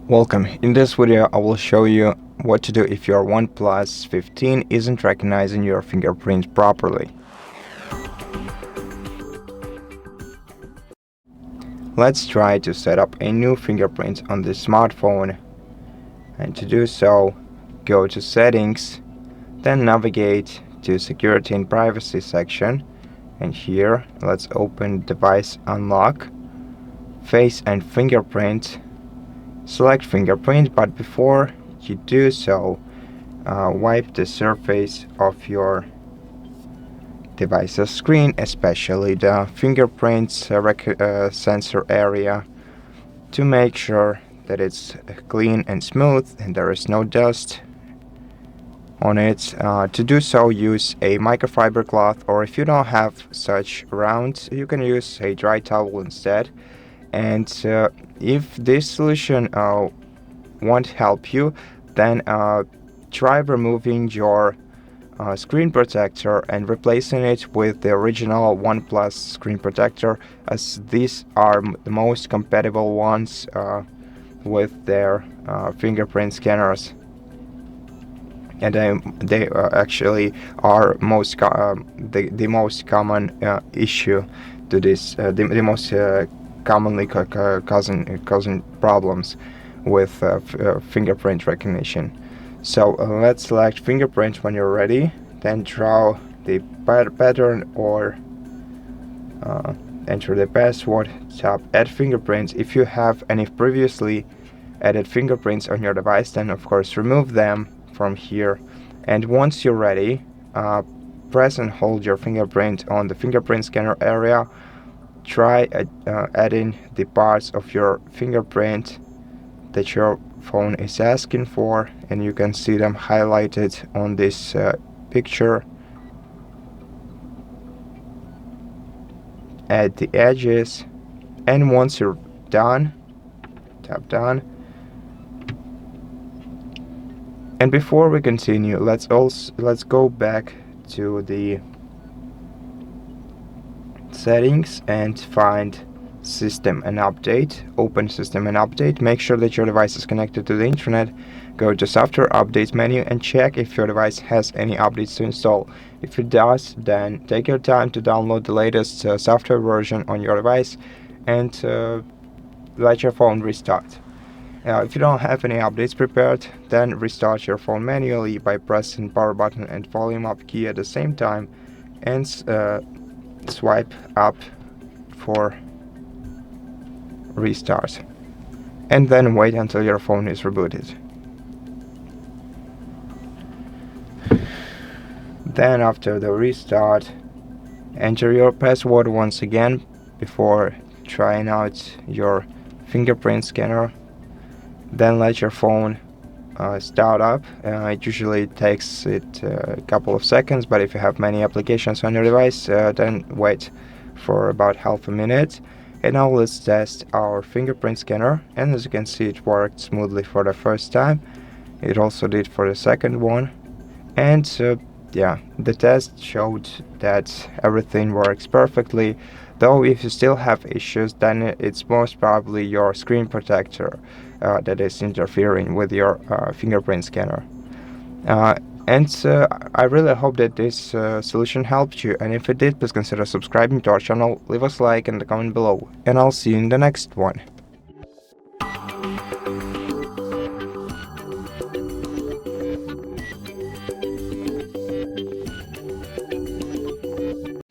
Welcome. In this video I will show you what to do if your OnePlus 15 isn't recognizing your fingerprint properly. Let's try to set up a new fingerprint on the smartphone, and to do so go to Settings, then navigate to Security and Privacy section, and here let's open Device Unlock, Face and Fingerprint. Select fingerprint, but before you do so, wipe the surface of your device's screen, especially the fingerprints sensor area, to make sure that it's clean and smooth and there is no dust on it. To do so, use a microfiber cloth, or if you don't have such around, you can use a dry towel instead. And if this solution won't help you, then try removing your screen protector and replacing it with the original OnePlus screen protector, as these are the most compatible ones with their fingerprint scanners. And they actually are the most common issue to this, the most commonly causing problems with fingerprint recognition. So let's select fingerprint when you're ready, then draw the pattern or enter the password, tap add fingerprints. If you have any previously added fingerprints on your device, then of course remove them from here, and once you're ready, press and hold your fingerprint on the fingerprint scanner area. Try adding the parts of your fingerprint that your phone is asking for, and you can see them highlighted on this picture. Add the edges, and once you're done, tap done. And before we continue, let's go back to the settings and find System and Update. Open System and Update. Make sure that your device is connected to the internet. Go to Software Updates menu and check if your device has any updates to install. If it does, then take your time to download the latest software version on your device and let your phone restart. If you don't have any updates prepared, then restart your phone manually by pressing power button and volume up key at the same time, and swipe up for restart, and then wait until your phone is rebooted. Then after the restart, enter your password once again before trying out your fingerprint scanner. Then let your phone start up. It usually takes a couple of seconds, but if you have many applications on your device, then wait for about half a minute. And now let's test our fingerprint scanner, and as you can see, it worked smoothly for the first time. It also did for the second one, and yeah, the test showed that everything works perfectly. Though if you still have issues, then it's most probably your screen protector that is interfering with your fingerprint scanner. And I really hope that this solution helped you, and if it did, please consider subscribing to our channel, leave us a like and a comment below, and I'll see you in the next one.